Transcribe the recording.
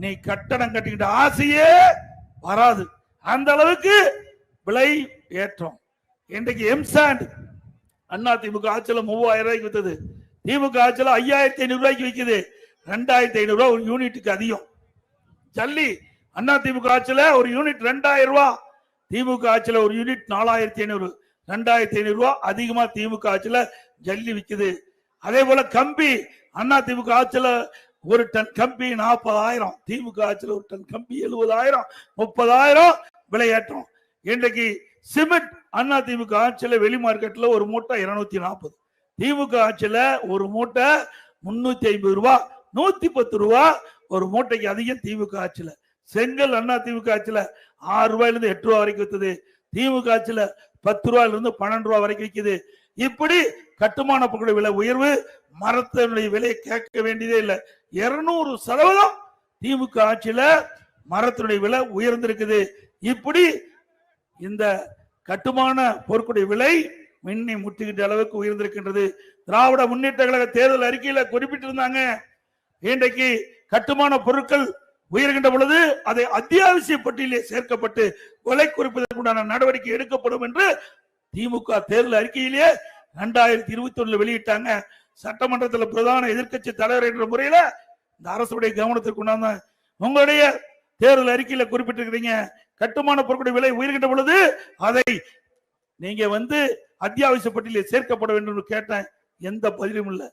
நீ கட்டடம் கட்டிக்கிட்ட ஆசையே வராது. அந்த அளவுக்கு விலை ஏற்றம். இன்றைக்கு எம்சாண்ட் அண்ணா திமுக ஆட்சியில் 3000 ரூபாய்க்கு வித்தது, திமுக ஆட்சியில் 5500 ரூபாய்க்கு விற்குது. 2500 ரூபாய் ஒரு யூனிட்டுக்கு அதிகம். ஜல்லி அண்ணா திமுக ஆட்சியில் ஒரு யூனிட் 2000 ரூபாய், திமுக ஆட்சியில் ஒரு யூனிட் 4500, 2500 ரூபாய் அதிகமா திமுக ஆட்சியில் ஜல்லி விற்குது. அதே போல கம்பி அண்ணா திமுக ஆட்சியில் ஒரு டன் கம்பி 40,000, திமுக ஆட்சியில் ஒரு டன் கம்பி 70,000, 30,000 விலையேற்றம். இன்றைக்கு சிமெண்ட் அண்ணா திமுக ஆட்சியில் வெளி மார்க்கெட்ல ஒரு மூட்டை 240, திமுக ஆட்சியில் ஒரு மூட்டை 350 ரூபாய், 110 ரூபாய் ஒரு மூட்டைக்கு அதிகம் திமுக ஆட்சியில். செங்கல் அண்ணா திமுக ஆட்சியில் 6 ரூபாயிலிருந்து 8 ரூபாய் வரைக்கும் விற்குது, திமுக ஆட்சியில் 10 ரூபாயிலிருந்து 12 ரூபாய் வரைக்கும் விற்குது. இப்படி கட்டுமான பொருட்கள் விலை உயர்வு, மரத்தினுடைய விலையை கேட்க வேண்டியதே இல்லை. 200% திமுக ஆட்சியில மரத்தினுடைய விலை உயர்ந்திருக்குது. இப்படி இந்த கட்டுமான பொருட்களுடைய விலை மின்னி முட்டுகின்ற அளவுக்கு உயர்ந்திருக்கின்றது. திராவிட முன்னேற்ற கழக தேர்தல் அறிக்கையில குறிப்பிட்டிருந்தாங்க, இன்றைக்கு கட்டுமான பொருட்கள் உயர்கின்ற பொழுது அதை அத்தியாவசிய பட்டியலே சேர்க்கப்பட்டு விலை குறைப்பதற்குண்டான நடவடிக்கை எடுக்கப்படும் என்று திமுக தேர்தல் அறிக்கையிலேயே 2021 வெளியிட்டாங்க. சட்டமன்றத்தில் பிரதான எதிர்க்கட்சி தலைவர் என்ற முறையில இந்த அரசுடைய கவனத்திற்கு கொண்டாந்த உங்களுடைய தேர்தல் அறிக்கையில குறிப்பிட்டிருக்கிறீங்க, கட்டுமான பொருட்களுடைய விலை உயர்கின்ற பொழுது அதை நீங்க அத்தியாவசிய பட்டியலில் சேர்க்கப்பட வேண்டும் என்று கேட்டேன். எந்த பதிலும் இல்லை.